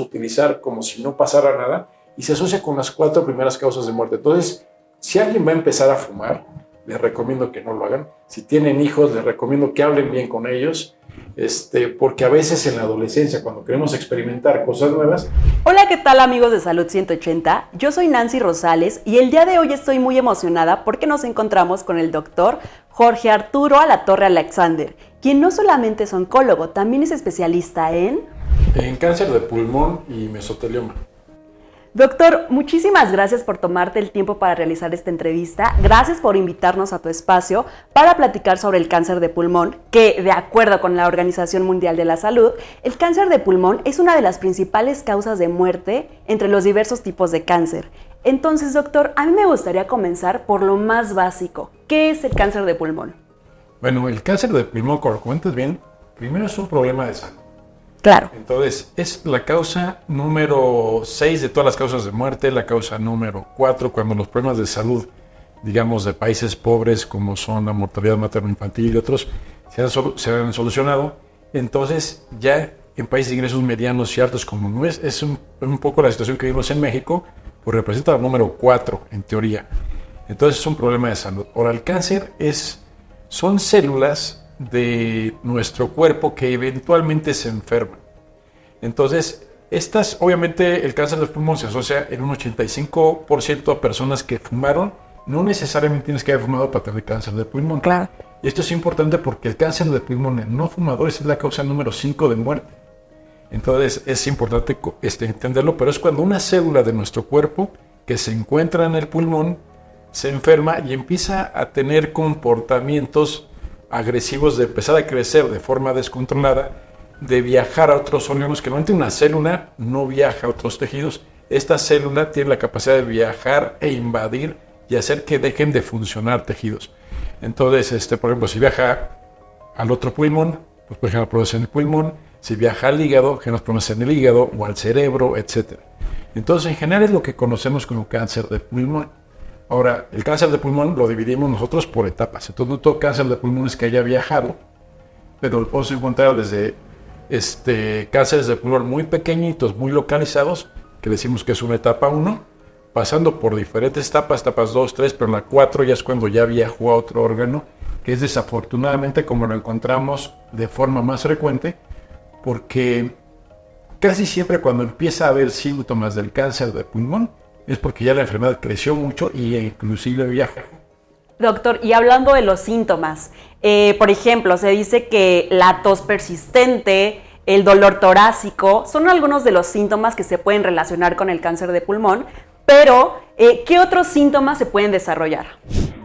a utilizar como si no pasara nada y se asocia con las 4 primeras causas de muerte. Entonces, si alguien va a empezar a fumar, les recomiendo que no lo hagan. Si tienen hijos, les recomiendo que hablen bien con ellos, porque a veces en la adolescencia, cuando queremos experimentar cosas nuevas... Hola, ¿qué tal amigos de Salud 180? Yo soy Nancy Rosales y el día de hoy estoy muy emocionada porque nos encontramos con el doctor Jorge Arturo Alatorre Alexander, quien no solamente es oncólogo, también es especialista en cáncer de pulmón y mesotelioma. Doctor, muchísimas gracias por tomarte el tiempo para realizar esta entrevista. Gracias por invitarnos a tu espacio para platicar sobre el cáncer de pulmón, que de acuerdo con la Organización Mundial de la Salud, el cáncer de pulmón es una de las principales causas de muerte entre los diversos tipos de cáncer. Entonces, doctor, a mí me gustaría comenzar por lo más básico. ¿Qué es el cáncer de pulmón? Bueno, el cáncer de pulmón, como comentas bien, primero es un problema de salud. Claro. Entonces, es la causa número 6 de todas las causas de muerte, la causa número 4 cuando los problemas de salud, digamos, de países pobres como son la mortalidad materno-infantil y otros, se han solucionado. Entonces, ya en países de ingresos medianos y altos como no es un poco la situación que vivimos en México, pues representa el número 4 en teoría. Entonces, es un problema de salud. Ahora, el cáncer son células de nuestro cuerpo que eventualmente se enferman. Entonces, obviamente el cáncer de pulmón se asocia en un 85% a personas que fumaron. No necesariamente tienes que haber fumado para tener cáncer de pulmón. Claro. Y esto es importante porque el cáncer de pulmón en no fumadores es la causa número 5 de muerte. Entonces, es importante entenderlo, pero es cuando una célula de nuestro cuerpo que se encuentra en el pulmón se enferma y empieza a tener comportamientos agresivos de empezar a crecer de forma descontrolada, de viajar a otros órganos, que normalmente una célula no viaja a otros tejidos. Esta célula tiene la capacidad de viajar e invadir y hacer que dejen de funcionar tejidos. Entonces, por ejemplo, si viaja al otro pulmón, pues puede generar problemas en el pulmón. Si viaja al hígado, genera problemas en el hígado o al cerebro, etc. Entonces, en general es lo que conocemos como cáncer de pulmón. Ahora, el cáncer de pulmón lo dividimos nosotros por etapas. Entonces, no todo cáncer de pulmón es que haya viajado, pero lo podemos encontrar desde cánceres de pulmón muy pequeñitos, muy localizados, que decimos que es una etapa 1, pasando por diferentes etapas 2, 3, pero en la 4 ya es cuando ya viajó a otro órgano, que es desafortunadamente como lo encontramos de forma más frecuente, porque casi siempre cuando empieza a haber síntomas del cáncer de pulmón, es porque ya la enfermedad creció mucho y inclusive viaja. Doctor, y hablando de los síntomas, por ejemplo, se dice que la tos persistente, el dolor torácico, son algunos de los síntomas que se pueden relacionar con el cáncer de pulmón, pero ¿qué otros síntomas se pueden desarrollar?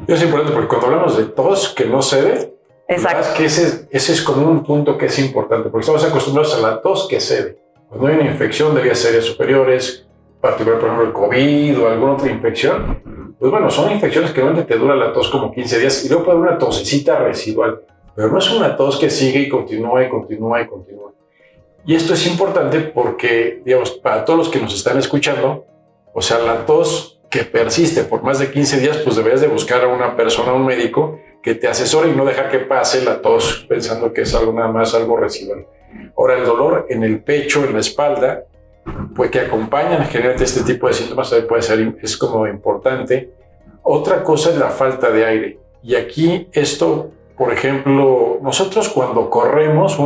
Es importante porque cuando hablamos de tos que no cede, exacto, que ese es como un punto que es importante, porque estamos acostumbrados a la tos que cede. Cuando hay una infección de vías aéreas superiores, particular, por ejemplo, el COVID o alguna otra infección, pues bueno, son infecciones que normalmente te dura la tos como 15 días y luego puede haber una tosecita residual, pero no es una tos que sigue y continúa y continúa y continúa. Y esto es importante porque, digamos, para todos los que nos están escuchando, o sea, la tos que persiste por más de 15 días, pues deberías de buscar a una persona, a un médico, que te asesore y no dejar que pase la tos pensando que es algo nada más, algo residual. Ahora, el dolor en el pecho, en la espalda, pues que acompañan generalmente este tipo de síntomas, es como importante. Otra cosa es la falta de aire. Y aquí esto, por ejemplo, nosotros cuando corremos,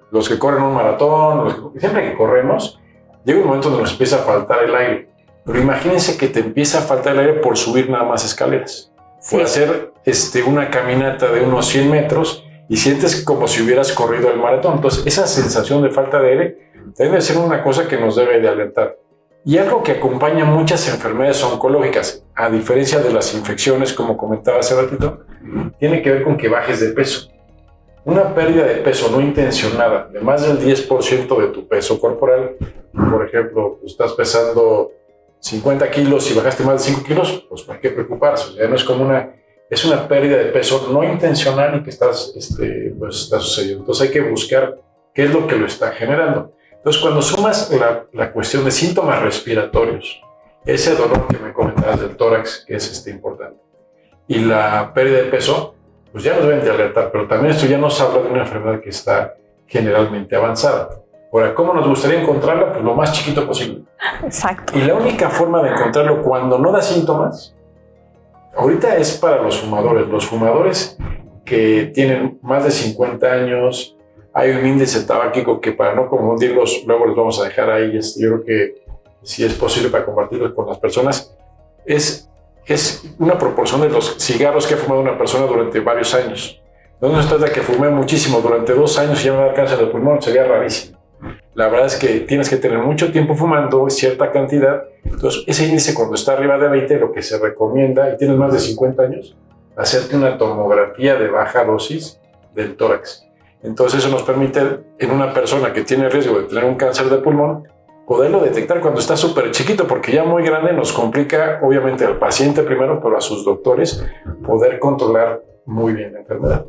los que corren un maratón, siempre que corremos, llega un momento donde nos empieza a faltar el aire. Pero imagínense que te empieza a faltar el aire por subir nada más escaleras. Sí. Por hacer una caminata de unos 100 metros y sientes como si hubieras corrido el maratón. Entonces, esa sensación de falta de aire debe ser una cosa que nos debe de alertar. Y algo que acompaña muchas enfermedades oncológicas, a diferencia de las infecciones, como comentaba hace ratito, tiene que ver con que bajes de peso. Una pérdida de peso no intencionada de más del 10% de tu peso corporal, por ejemplo, pues estás pesando 50 kilos y bajaste más de 5 kilos, pues no hay que preocuparse. O sea, no es como es una pérdida de peso no intencional y que está sucediendo. Entonces hay que buscar qué es lo que lo está generando. Entonces, cuando sumas la cuestión de síntomas respiratorios, ese dolor que me comentabas del tórax, que es importante, y la pérdida de peso, pues ya nos deben de alertar, pero también esto ya nos habla de una enfermedad que está generalmente avanzada. Ahora, ¿cómo nos gustaría encontrarla? Pues lo más chiquito posible. Exacto. Y la única forma de encontrarlo cuando no da síntomas, ahorita es para los fumadores. Los fumadores que tienen más de 50 años, hay un índice tabáquico que, para no confundirlos, luego les vamos a dejar ahí, yo creo que si es posible para compartirlo con las personas, es una proporción de los cigarros que ha fumado una persona durante varios años. No se trata de que fumé muchísimo durante 2 años y ya me da cáncer de pulmón, sería rarísimo. La verdad es que tienes que tener mucho tiempo fumando, cierta cantidad. Entonces, ese índice cuando está arriba de 20, lo que se recomienda, y tienes más de 50 años, hacerte una tomografía de baja dosis del tórax. Entonces, eso nos permite, en una persona que tiene riesgo de tener un cáncer de pulmón, poderlo detectar cuando está súper chiquito, porque ya muy grande nos complica, obviamente, al paciente primero, pero a sus doctores, poder controlar muy bien la enfermedad.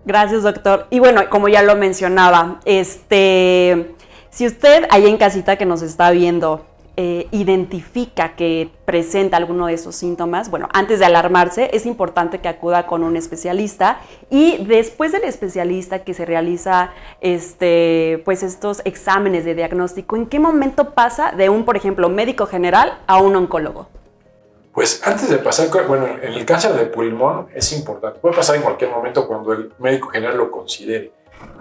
Gracias, doctor. Y bueno, como ya lo mencionaba, si usted ahí en casita que nos está viendo identifica que presenta alguno de esos síntomas, bueno, antes de alarmarse es importante que acuda con un especialista, y después del especialista que se realiza pues estos exámenes de diagnóstico, ¿en qué momento pasa de un, por ejemplo, médico general a un oncólogo? Pues antes de pasar, bueno, en el cáncer de pulmón es importante, puede pasar en cualquier momento cuando el médico general lo considere,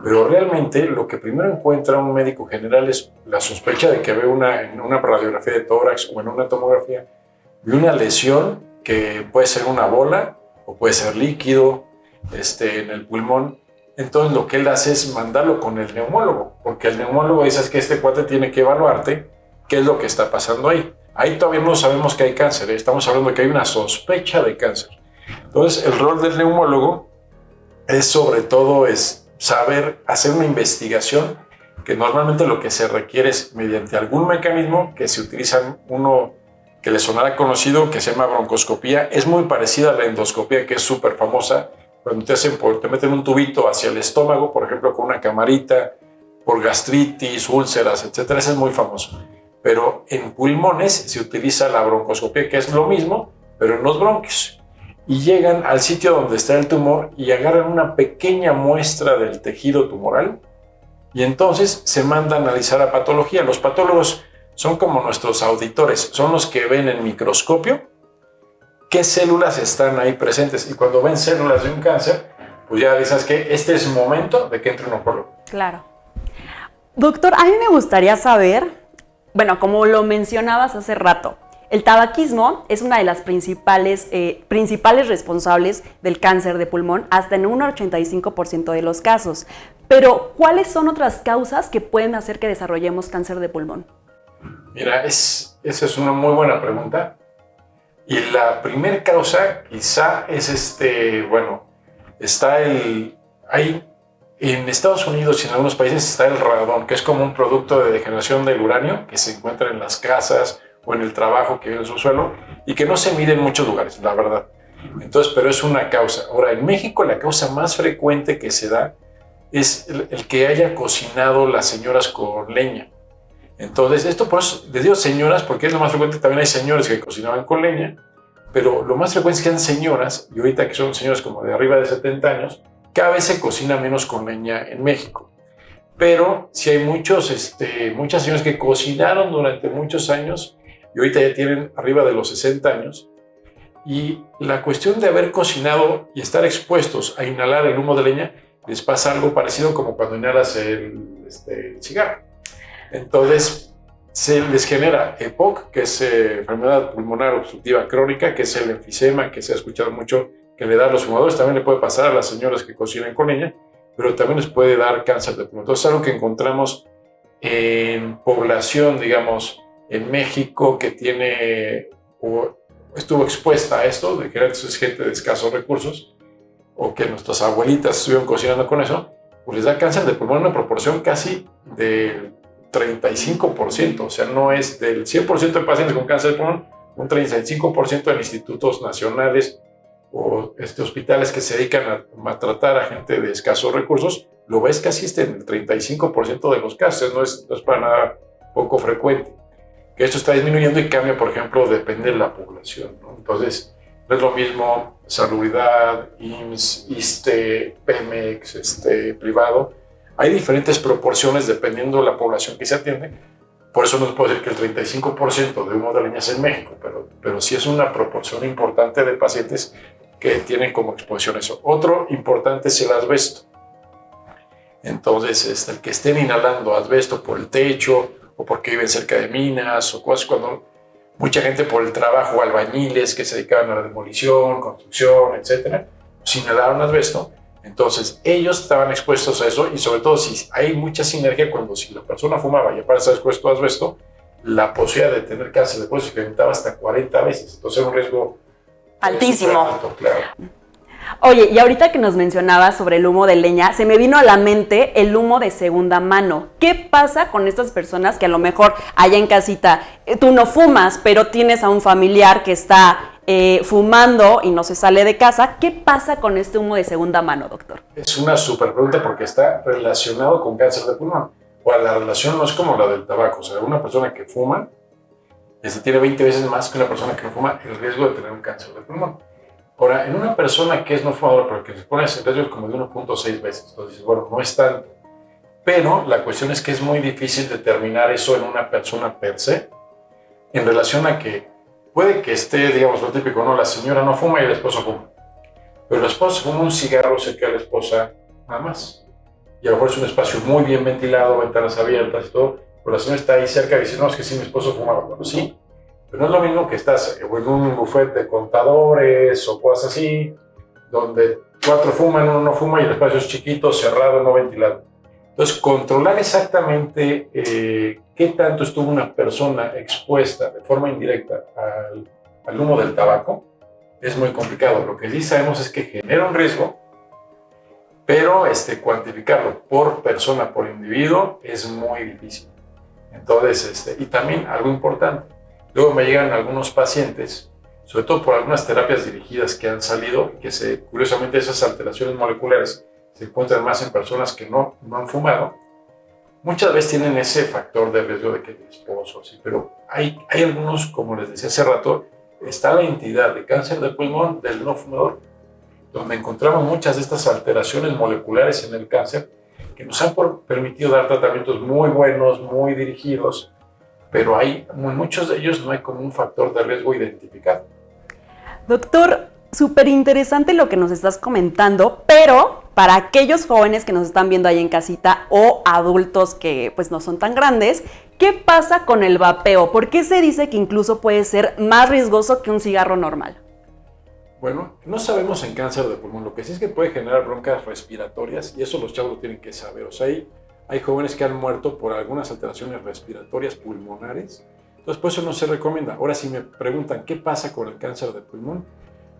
pero realmente lo que primero encuentra un médico general es la sospecha de que ve en una radiografía de tórax o en una tomografía de una lesión que puede ser una bola o puede ser líquido en el pulmón. Entonces lo que él hace es mandarlo con el neumólogo, porque el neumólogo dice que este cuate tiene que evaluarte qué es lo que está pasando ahí. Ahí todavía no sabemos que hay cáncer, estamos hablando de que hay una sospecha de cáncer. Entonces el rol del neumólogo es sobre todo saber hacer una investigación, que normalmente lo que se requiere es mediante algún mecanismo que se utiliza, uno que le sonará conocido, que se llama broncoscopía. Es muy parecida a la endoscopía, que es súper famosa, cuando te meten un tubito hacia el estómago, por ejemplo, con una camarita, por gastritis, úlceras, etc. Ese es muy famoso. Pero en pulmones se utiliza la broncoscopía, que es lo mismo, pero en los bronquios. Y llegan al sitio donde está el tumor y agarran una pequeña muestra del tejido tumoral, y entonces se manda a analizar a patología. Los patólogos son como nuestros auditores, son los que ven en microscopio qué células están ahí presentes, y cuando ven células de un cáncer, pues ya dices que este es el momento de que entre un oncólogo. Claro. Doctor, a mí me gustaría saber, bueno, como lo mencionabas hace rato, el tabaquismo es una de las principales responsables del cáncer de pulmón, hasta en un 85% de los casos. Pero, ¿cuáles son otras causas que pueden hacer que desarrollemos cáncer de pulmón? Mira, esa es una muy buena pregunta. Y la primera causa quizá es hay en Estados Unidos y en algunos países está el radón, que es como un producto de degeneración del uranio que se encuentra en las casas o en el trabajo que vive en su suelo y que no se mide en muchos lugares, la verdad. Entonces, pero es una causa. Ahora, en México la causa más frecuente que se da es el que haya cocinado las señoras con leña. Entonces, esto por eso les digo señoras, porque es lo más frecuente. También hay señores que cocinaban con leña, pero lo más frecuente es que sean señoras, y ahorita que son señoras como de arriba de 70 años, cada vez se cocina menos con leña en México. Pero sí hay muchas señoras que cocinaron durante muchos años y ahorita ya tienen arriba de los 60 años. Y la cuestión de haber cocinado y estar expuestos a inhalar el humo de leña, les pasa algo parecido como cuando inhalas el cigarro. Entonces se les genera EPOC, que es enfermedad pulmonar obstructiva crónica, que es el enfisema, que se ha escuchado mucho que le da a los fumadores. También le puede pasar a las señoras que cocinan con leña, pero también les puede dar cáncer de pulmón. Entonces es algo que encontramos en población, digamos, en México, que estuvo expuesta a esto, de que es gente de escasos recursos, o que nuestras abuelitas estuvieron cocinando con eso, pues les da cáncer de pulmón en una proporción casi del 35%, o sea, no es del 100% de pacientes con cáncer de pulmón, un 35% en institutos nacionales o hospitales que se dedican a tratar a gente de escasos recursos, lo ves casi en el 35% de los casos, no es para nada poco frecuente. Que esto está disminuyendo y cambia, por ejemplo, depende de la población, ¿no? Entonces, no es lo mismo Salubridad, IMSS, ISSSTE, Pemex, privado, Hay diferentes proporciones dependiendo de la población que se atiende. Por eso no se puede decir que el 35% de humo de leña es en México, pero sí es una proporción importante de pacientes que tienen como exposición eso. Otro importante es el asbesto. Entonces, el que estén inhalando asbesto por el techo o porque viven cerca de minas o cosas, cuando mucha gente por el trabajo, albañiles que se dedicaban a la demolición, construcción, etcétera, pues inhalaron asbesto. Entonces, ellos estaban expuestos a eso y sobre todo si hay mucha sinergia cuando si la persona fumaba y aparte está expuesto a asbesto, la posibilidad de tener cáncer de pulmón se incrementaba hasta 40 veces. Entonces, era un riesgo altísimo. Alto, claro. Oye, y ahorita que nos mencionabas sobre el humo de leña, se me vino a la mente el humo de segunda mano. ¿Qué pasa con estas personas que a lo mejor allá en casita tú no fumas, pero tienes a un familiar que está fumando y no se sale de casa? ¿Qué pasa con este humo de segunda mano, doctor? Es una súper pregunta porque está relacionado con cáncer de pulmón. O la relación no es como la del tabaco. O sea, una persona que fuma tiene 20 veces más que una persona que no fuma el riesgo de tener un cáncer de pulmón. Ahora, en una persona que es no fumadora, pero que se pone ese riesgo como de 1.6 veces. Entonces, bueno, no es tanto. Pero la cuestión es que es muy difícil determinar eso en una persona per se, en relación a que puede que esté, digamos, lo típico, ¿no? La señora no fuma y el esposo fuma. Pero el esposo fuma un cigarro cerca de la esposa nada más. Y a lo mejor es un espacio muy bien ventilado, ventanas abiertas y todo, pero la señora está ahí cerca y dice, no, es que sí, mi esposo fumaba. Bueno, sí. Pero no es lo mismo que estás en un bufete de contadores o cosas así, donde 4 fuman, 1 no fuma y el espacio es chiquito, cerrado, no ventilado. Entonces, controlar exactamente qué tanto estuvo una persona expuesta de forma indirecta al humo del tabaco es muy complicado. Lo que sí sabemos es que genera un riesgo, pero cuantificarlo por persona, por individuo, es muy difícil. Entonces, y también algo importante. Luego me llegan algunos pacientes, sobre todo por algunas terapias dirigidas que han salido, que curiosamente esas alteraciones moleculares se encuentran más en personas que no han fumado. Muchas veces tienen ese factor de riesgo de que el esposo, sí, pero hay algunos, como les decía hace rato, está la entidad de cáncer de pulmón del no fumador, donde encontramos muchas de estas alteraciones moleculares en el cáncer que nos han permitido dar tratamientos muy buenos, muy dirigidos, pero en muchos de ellos no hay como un factor de riesgo identificado. Doctor, súper interesante lo que nos estás comentando, pero para aquellos jóvenes que nos están viendo ahí en casita o adultos que pues no son tan grandes, ¿qué pasa con el vapeo? ¿Por qué se dice que incluso puede ser más riesgoso que un cigarro normal? Bueno, no sabemos en cáncer de pulmón, lo que sí es que puede generar broncas respiratorias y eso los chavos lo tienen que saber. O sea, hay jóvenes que han muerto por algunas alteraciones respiratorias pulmonares, entonces por eso no se recomienda. Ahora, si me preguntan qué pasa con el cáncer de pulmón,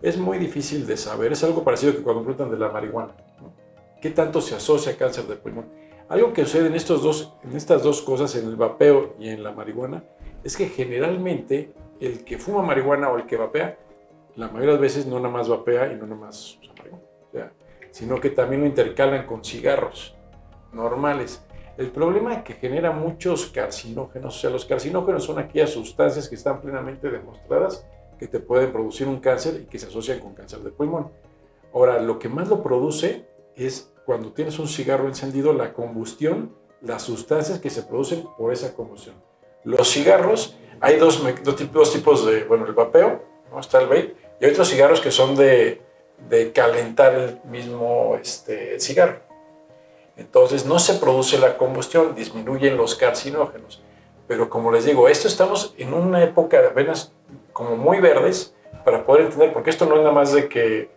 es muy difícil de saber. Es algo parecido que cuando preguntan de la marihuana, ¿no? ¿Qué tanto se asocia a cáncer de pulmón? Algo que sucede en estas dos cosas, en el vapeo y en la marihuana, es que generalmente el que fuma marihuana o el que vapea, la mayoría de las veces no nada más vapea y no nada más usa marihuana, sino que también lo intercalan con cigarros normales. El problema es que genera muchos carcinógenos. O sea, los carcinógenos son aquellas sustancias que están plenamente demostradas que te pueden producir un cáncer y que se asocian con cáncer de pulmón. Ahora, lo que más lo produce es cuando tienes un cigarro encendido, la combustión, las sustancias que se producen por esa combustión. Los cigarros, hay dos tipos de, bueno, el vapeo, ¿no? Está el vape, y hay otros cigarros que son de calentar el mismo cigarro. Entonces no se produce la combustión, disminuyen los carcinógenos. Pero como les digo, estamos en una época de apenas como muy verdes para poder entender, porque esto no es nada más de que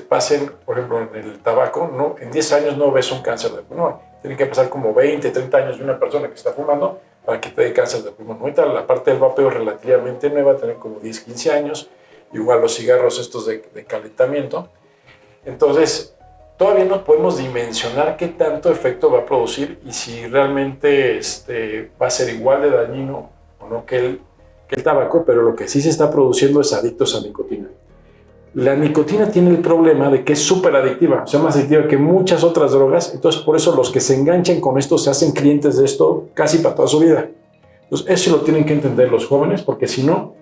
pasen, por ejemplo, en el tabaco, no, en 10 años no ves un cáncer de pulmón. Tienen que pasar como 20, 30 años de una persona que está fumando para que te dé cáncer de pulmón. Ahorita la parte del vapeo es relativamente nueva, tiene como 10, 15 años, igual los cigarros estos de calentamiento. Entonces, todavía no podemos dimensionar qué tanto efecto va a producir y si realmente va a ser igual de dañino o no que el tabaco, pero lo que sí se está produciendo es adictos a nicotina. La nicotina tiene el problema de que es súper adictiva, o sea, más adictiva que muchas otras drogas, entonces por eso los que se enganchan con esto se hacen clientes de esto casi para toda su vida. Entonces eso lo tienen que entender los jóvenes, porque si no,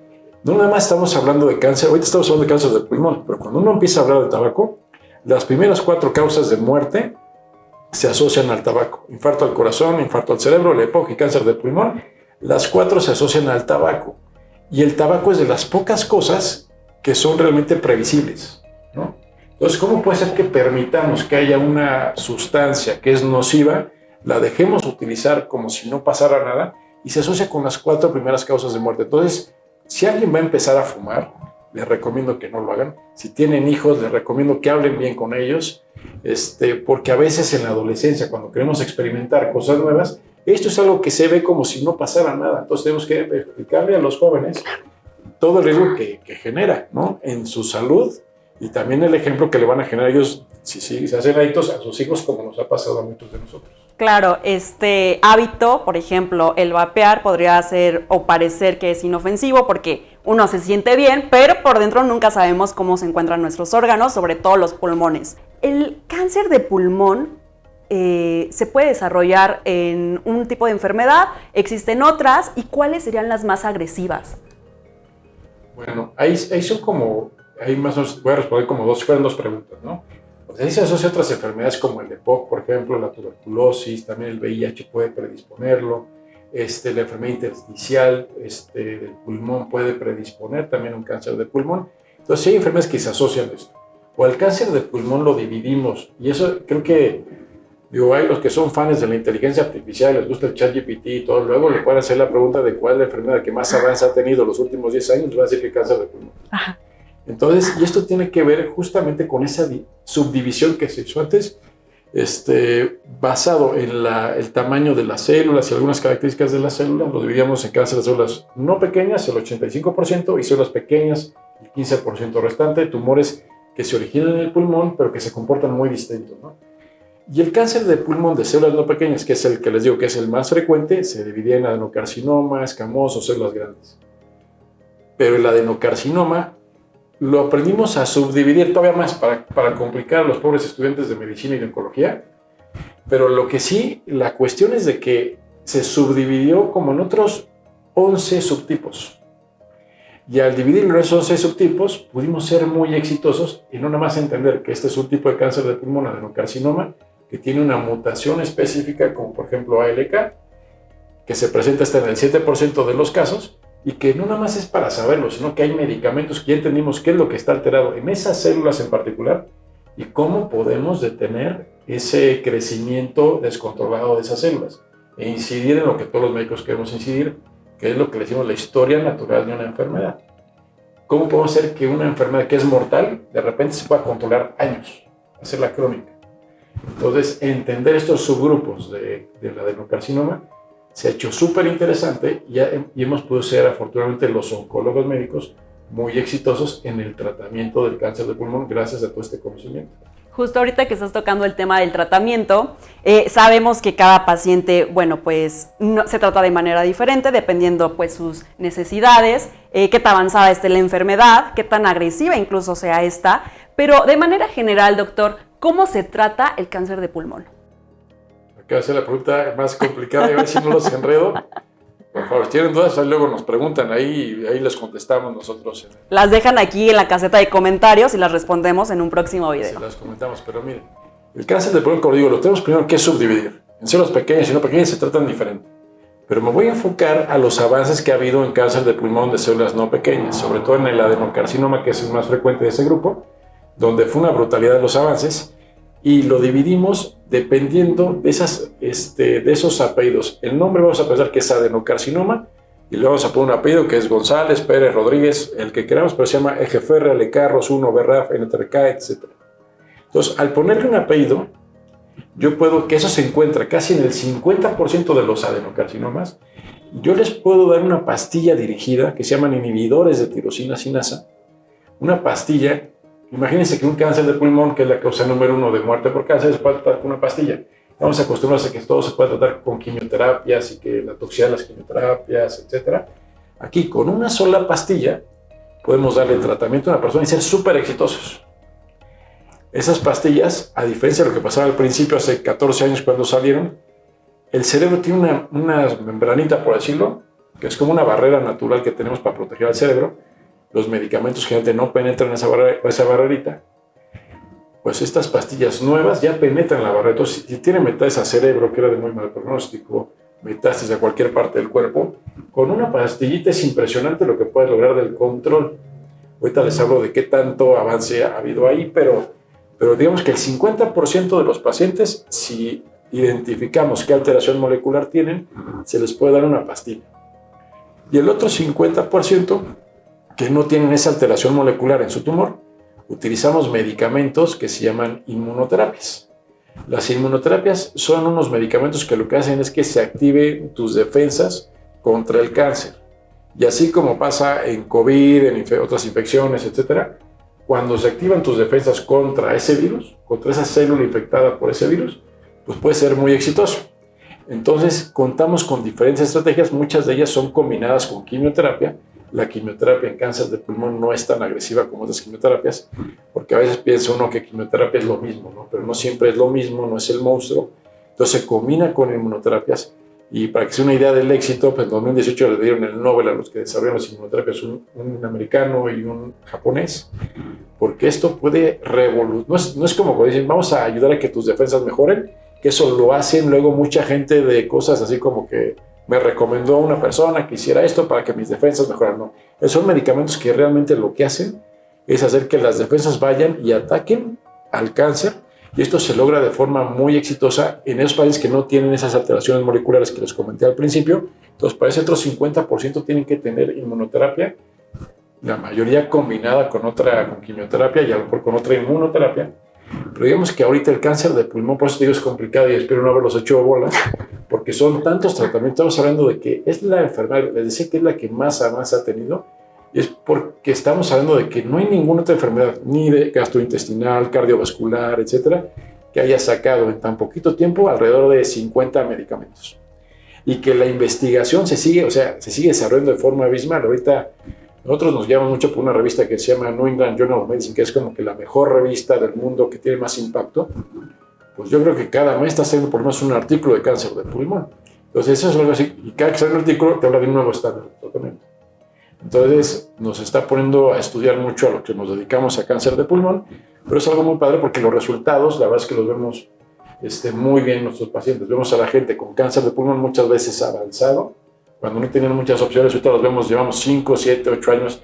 no nada más estamos hablando de cáncer, ahorita estamos hablando de cáncer de pulmón, pero cuando uno empieza a hablar de tabaco, las primeras 4 causas de muerte se asocian al tabaco. Infarto al corazón, infarto al cerebro, la EPOC y cáncer de pulmón. Las 4 se asocian al tabaco. Y el tabaco es de las pocas cosas que son realmente previsibles, ¿no? Entonces, ¿cómo puede ser que permitamos que haya una sustancia que es nociva, la dejemos utilizar como si no pasara nada y se asocia con las 4 primeras causas de muerte? Entonces, si alguien va a empezar a fumar, les recomiendo que no lo hagan. Si tienen hijos, les recomiendo que hablen bien con ellos, porque a veces en la adolescencia, cuando queremos experimentar cosas nuevas, esto es algo que se ve como si no pasara nada. Entonces tenemos que explicarle a los jóvenes todo el riesgo que genera, ¿no?, en su salud, y también el ejemplo que le van a generar ellos si se hacen adictos a sus hijos, como nos ha pasado a muchos de nosotros. Claro, este hábito, por ejemplo, el vapear, podría ser o parecer que es inofensivo porque uno se siente bien, pero por dentro nunca sabemos cómo se encuentran nuestros órganos, sobre todo los pulmones. El cáncer de pulmón se puede desarrollar en un tipo de enfermedad, existen otras, ¿y cuáles serían las más agresivas? Bueno, ahí son como, ahí más o menos voy a responder como fueron dos preguntas, ¿no? O sea, ahí se asocia a otras enfermedades como el EPOC, por ejemplo, la tuberculosis, también el VIH puede predisponerlo, la enfermedad intersticial del pulmón puede predisponer también un cáncer de pulmón. Entonces, sí hay enfermedades que se asocian a esto. O el cáncer de pulmón lo dividimos, y eso creo que, hay los que son fans de la inteligencia artificial, les gusta el ChatGPT y todo, luego le pueden hacer la pregunta de cuál es la enfermedad que más avance ha tenido los últimos 10 años, les va a decir que cáncer de pulmón. Ajá. Entonces, y esto tiene que ver justamente con esa subdivisión que se hizo antes, basado en el tamaño de las células y algunas características de las células. Lo dividíamos en cáncer de células no pequeñas, el 85%, y células pequeñas, el 15% restante, tumores que se originan en el pulmón, pero que se comportan muy distintos, ¿no? Y el cáncer de pulmón de células no pequeñas, que es el que les digo que es el más frecuente, se dividía en adenocarcinoma, escamoso, células grandes. Pero el adenocarcinoma lo aprendimos a subdividir todavía más para complicar a los pobres estudiantes de medicina y de oncología. Pero lo que sí, la cuestión es de que se subdividió como en otros 11 subtipos. Y al dividirlo en esos 11 subtipos, pudimos ser muy exitosos y no nada más entender que este es un tipo de cáncer de pulmón, adenocarcinoma, que tiene una mutación específica, como por ejemplo ALK, que se presenta hasta en el 7% de los casos, y que no nada más es para saberlo, sino que hay medicamentos que ya entendimos qué es lo que está alterado en esas células en particular y cómo podemos detener ese crecimiento descontrolado de esas células e incidir en lo que todos los médicos queremos incidir, que es lo que le decimos la historia natural de una enfermedad. ¿Cómo podemos hacer que una enfermedad que es mortal de repente se pueda controlar años, hacerla crónica? Entonces, entender estos subgrupos del adenocarcinoma se ha hecho súper interesante y hemos podido ser, afortunadamente, los oncólogos médicos muy exitosos en el tratamiento del cáncer de pulmón gracias a todo este conocimiento. Justo ahorita que estás tocando el tema del tratamiento, sabemos que cada paciente, bueno, pues no, se trata de manera diferente dependiendo pues sus necesidades, qué tan avanzada esté la enfermedad, qué tan agresiva incluso sea esta, pero de manera general, doctor, ¿cómo se trata el cáncer de pulmón? Acá va a ser la pregunta más complicada y a ver si no los enredo. Por favor, si tienen dudas, luego nos preguntan ahí y ahí les contestamos nosotros. Las dejan aquí en la caseta de comentarios y las respondemos en un próximo video. Sí, las comentamos, pero miren, el cáncer de pulmón, como digo, lo tenemos primero que subdividir. En células pequeñas y no pequeñas se tratan diferente. Pero me voy a enfocar a los avances que ha habido en cáncer de pulmón de células no pequeñas, sobre todo en el adenocarcinoma, que es el más frecuente de ese grupo, donde fue una brutalidad de los avances, y lo dividimos dependiendo de esos apellidos. El nombre vamos a pensar que es adenocarcinoma, y le vamos a poner un apellido que es González, Pérez, Rodríguez, el que queramos, pero se llama Echeferre, Lecarros, 1, Berraf, NTRK, etc. Entonces, al ponerle un apellido, yo puedo, que eso se encuentra casi en el 50% de los adenocarcinomas, yo les puedo dar una pastilla dirigida que se llaman inhibidores de tirosina sinasa, una pastilla. Imagínense que un cáncer de pulmón, que es la causa número 1 de muerte por cáncer, se puede tratar con una pastilla. Vamos a acostumbrarnos a que todo se puede tratar con quimioterapias y que la toxicidad de las quimioterapias, etc. Aquí, con una sola pastilla, podemos darle tratamiento a una persona y ser súper exitosos. Esas pastillas, a diferencia de lo que pasaba al principio, hace 14 años cuando salieron, el cerebro tiene una membranita, por decirlo, que es como una barrera natural que tenemos para proteger al cerebro. Los medicamentos generalmente no penetran esa barrerita. pues estas pastillas nuevas ya penetran la barrera. Entonces, si tiene metástasis a cerebro, que era de muy mal pronóstico, metástasis a cualquier parte del cuerpo, con una pastillita es impresionante lo que puedes lograr del control. Ahorita les hablo de qué tanto avance ha habido ahí, pero digamos que el 50% de los pacientes, si identificamos qué alteración molecular tienen, se les puede dar una pastilla. Y el otro 50% que no tienen esa alteración molecular en su tumor, utilizamos medicamentos que se llaman inmunoterapias. Las inmunoterapias son unos medicamentos que lo que hacen es que se activen tus defensas contra el cáncer. Y así como pasa en COVID, en otras infecciones, etc., cuando se activan tus defensas contra ese virus, contra esa célula infectada por ese virus, pues puede ser muy exitoso. Entonces, contamos con diferentes estrategias, muchas de ellas son combinadas con quimioterapia. La quimioterapia en cáncer de pulmón no es tan agresiva como otras quimioterapias, porque a veces piensa uno que quimioterapia es lo mismo, ¿no? Pero no siempre es lo mismo, no es el monstruo. Entonces se combina con inmunoterapias, y para que sea una idea del éxito, pues en 2018 le dieron el Nobel a los que desarrollaron las inmunoterapias, un americano y un japonés, porque esto puede revolucionar. No es como cuando dicen, vamos a ayudar a que tus defensas mejoren, que eso lo hacen luego mucha gente de cosas así como que me recomendó una persona que hiciera esto para que mis defensas mejoran. No, son medicamentos que realmente lo que hacen es hacer que las defensas vayan y ataquen al cáncer, y esto se logra de forma muy exitosa en esos pacientes que no tienen esas alteraciones moleculares que les comenté al principio. Entonces, para ese otro 50% tienen que tener inmunoterapia, la mayoría combinada con quimioterapia y a lo mejor con otra inmunoterapia. Pero digamos que ahorita el cáncer de pulmón, por eso digo, es complicado y espero no haberlos hecho bolas, porque son tantos tratamientos. Estamos hablando de que es la enfermedad, les decía que es la que más avance ha tenido, y es porque estamos hablando de que no hay ninguna otra enfermedad, ni de gastrointestinal, cardiovascular, etcétera, que haya sacado en tan poquito tiempo alrededor de 50 medicamentos. Y que la investigación se sigue desarrollando de forma abismal. Ahorita nosotros nos llamamos mucho por una revista que se llama New England Journal of Medicine, que es como que la mejor revista del mundo, que tiene más impacto. Pues yo creo que cada mes está saliendo por lo menos un artículo de cáncer de pulmón. Entonces eso es algo así, y cada que sale un artículo te habla de un nuevo estándar de tratamiento. Entonces nos está poniendo a estudiar mucho a lo que nos dedicamos a cáncer de pulmón, pero es algo muy padre porque los resultados, la verdad es que los vemos muy bien en nuestros pacientes. Vemos a la gente con cáncer de pulmón muchas veces avanzado, cuando no tenían muchas opciones. Ahorita los vemos, llevamos 5, 7, 8 años,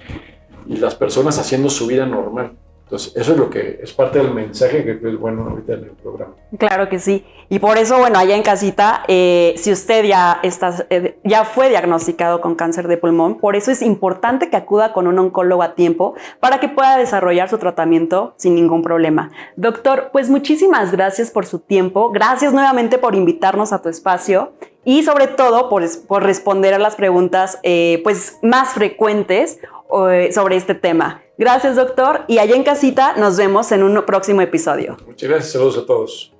y las personas haciendo su vida normal. Entonces, eso es lo que es parte del mensaje que es bueno ahorita en el programa. Claro que sí. Y por eso, bueno, allá en casita, si usted ya fue diagnosticado con cáncer de pulmón, por eso es importante que acuda con un oncólogo a tiempo para que pueda desarrollar su tratamiento sin ningún problema. Doctor, pues muchísimas gracias por su tiempo. Gracias nuevamente por invitarnos a tu espacio y sobre todo por responder a las preguntas pues más frecuentes sobre este tema. Gracias, doctor, y allá en casita nos vemos en un próximo episodio. Muchas gracias, saludos a todos.